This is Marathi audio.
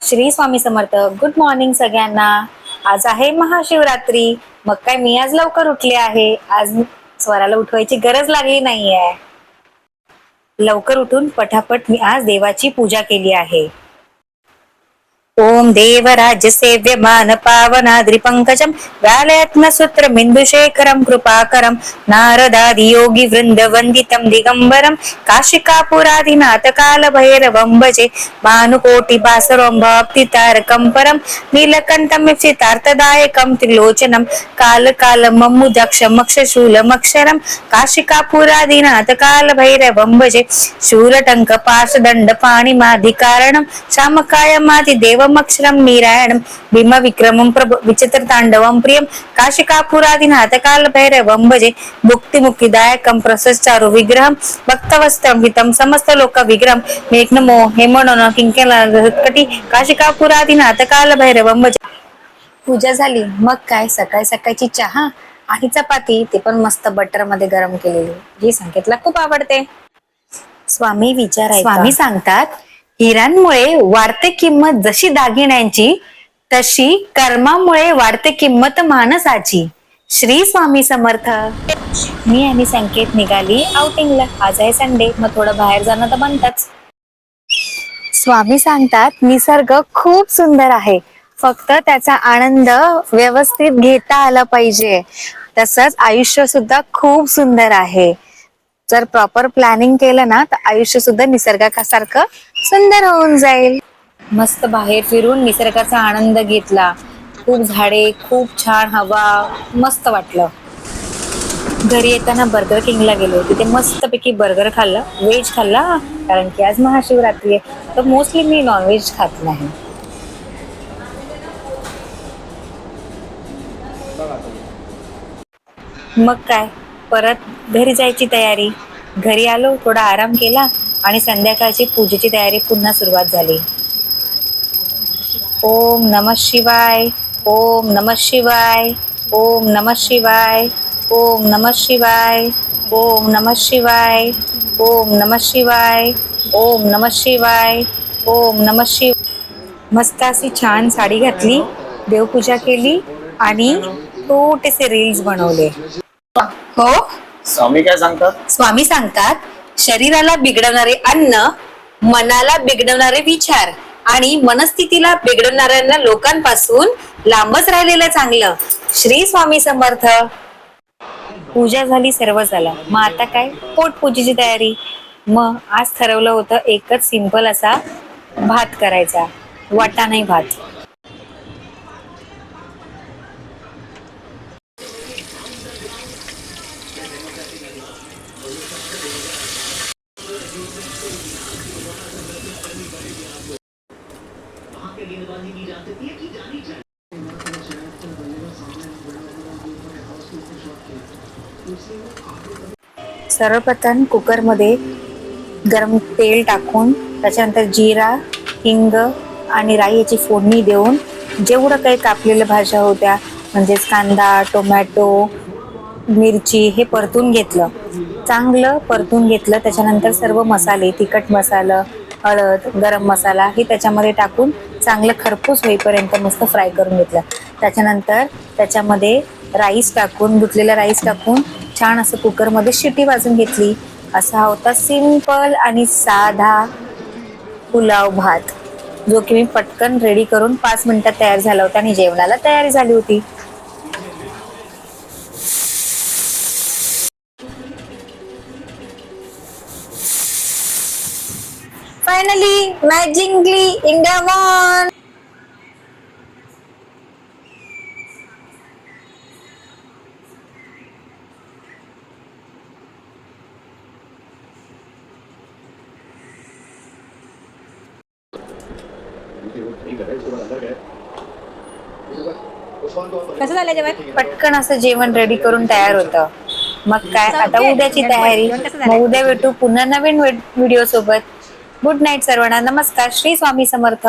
श्री स्वामी समर्थ. गुड मॉर्निंग सगळ्यांना. आज आहे महाशिवरात्री. मग काय मी आज लवकर उठले आहे. आज स्वराला उठवायची गरज लागली नाहीये. लवकर उठून पटापट मी आज देवाची पूजा केली आहे. ओम देवराज्य सेव्यमान पावनाद्रि पंकजम व्यालयत्न बिंदुशेखरम कृपाकरम नारदादि योगी वृंद वंदितम दिगंबरम काशिकापुरादिनाथ काल भैरवं भजे भानुकोटि बासरं भक्तितारकं परम नीलकंठं सितार्थदायकं त्रिलोचनं कालकालममुदक्षमक्षशूलमक्षरं काशिकापुरादिनाथ काल भैरवं भजे शूलटंक पाशदंड पाणिमाधिकारणं शामकायमादि देवमक्षरं मीरायणं भीम विक्रमं प्रभु विचित्र तांडवं प्रियं काशिकापुरादिनाथ काल भैरवं भजे मुक्तिदायकं प्रसच्चारु विग्रहं भक्तवस्त्रं हितं समस्त लोक विग्रहं मेघनमो हेमनो किंकटी काशिकापुरादिनाथ काल भैरवं भजे. पूजा झाली. मग काय सकाळी सकाळची चहा आणि चपाती, ते पण मस्त बटर मध्ये गरम केलेली, जी संकेतला खूप आवडते. स्वामी सांगतात, हिऱ्यांमुळे वाढते किंमत जशी दागिन्यांची, तशी कर्मामुळे वाढते किंमत माणसाची. श्री स्वामी समर्थ. मी आणि संकेत निघाली आउटिंगला. आज आहे संडे, मग थोडं बाहेर जाणं तर बनतच. स्वामी सांगतात, निसर्ग खूप सुंदर आहे, फक्त त्याचा आनंद व्यवस्थित घेता आला पाहिजे. तसंच आयुष्य सुद्धा खूप सुंदर आहे. जर प्रॉपर प्लॅनिंग केलं ना, तर आयुष्य सुद्धा निसर्गासारखं सुंदर होऊन जाईल. मस्त बाहेर फिरून निसर्गाचा आनंद घेतला. खूप झाडे, खूप छान हवा, मस्त वाटलं. घरी येताना बर्गर किंगला गेलो. तिथे मस्तपैकी बर्गर खाल्ला, व्हेज खाल्ला, कारण की आज महाशिवरात्री आहे. तर मोस्टली मी नॉनव्हेज खात नाही. मग काय, परत घरी जायची तयारी. घरी आलो, थोडा आराम केला आणि संध्याकाळची पूजेची तयारी पुन्हा सुरुवात झाली. ओम नमः शिवाय, ओम नमः शिवाय, ओम नमः शिवाय, ओम नमः शिवाय, ओम नमः शिवाय, ओम नमः शिवाय, ओम नमः शिवाय, ओम नमः शिवाय. मस्त अशी छान साडी घातली, देवपूजा केली आणि छोटेसे रील्स बनवले. हो, स्वामी काय सांगतात? स्वामी सांगतात, शरीराला बिघडवणारे अन्न, मनाला बिघडवणारे विचार आणि मनस्थितीला बिघडवणाऱ्या लोकांपासून लांबच राहिलेलं चांगलं. श्री स्वामी समर्थ. पूजा झाली, सर्व झालं. मग आता काय, पोटपूजेची तयारी. मग आज ठरवलं होतं एकच सिंपल असा भात करायचा, वाटाणे भात. सर्वप्रथम कुकरमध्ये गरम तेल टाकून त्याच्यानंतर जिरा, हिंग आणि राई याची फोडणी देऊन जेवढं काही कापलेल्या भाज्या होत्या, म्हणजेच कांदा, टोमॅटो, मिरची, हे परतून घेतलं. चांगलं परतून घेतलं. त्याच्यानंतर सर्व मसाले, तिखट मसाला, हळद, गरम मसाला हे त्याच्यामध्ये टाकून चांगलं खरपूस होईपर्यंत मस्त फ्राय करून घेतलं. त्याच्यानंतर त्याच्यामध्ये राईस टाकून, धुतलेला राईस टाकून छान असं कुकरमध्ये शिटी वाजून घेतली. असा होता सिंपल आणि साधा पुलाव भात, जो की मी पटकन रेडी करून 5 मिनिटात तयार झाला होता आणि जेवणाला तयारी झाली होती. Finally magically India won. कसं झालं जेवण? पटकन असं जेवण रेडी करून तयार होतं. मग काय, आता उद्याची तयारी. मग उद्या भेटू पुन्हा नवीन व्हिडिओ सोबत. गुड नाईट सर्वांना. नमस्कार. श्री स्वामी समर्थ.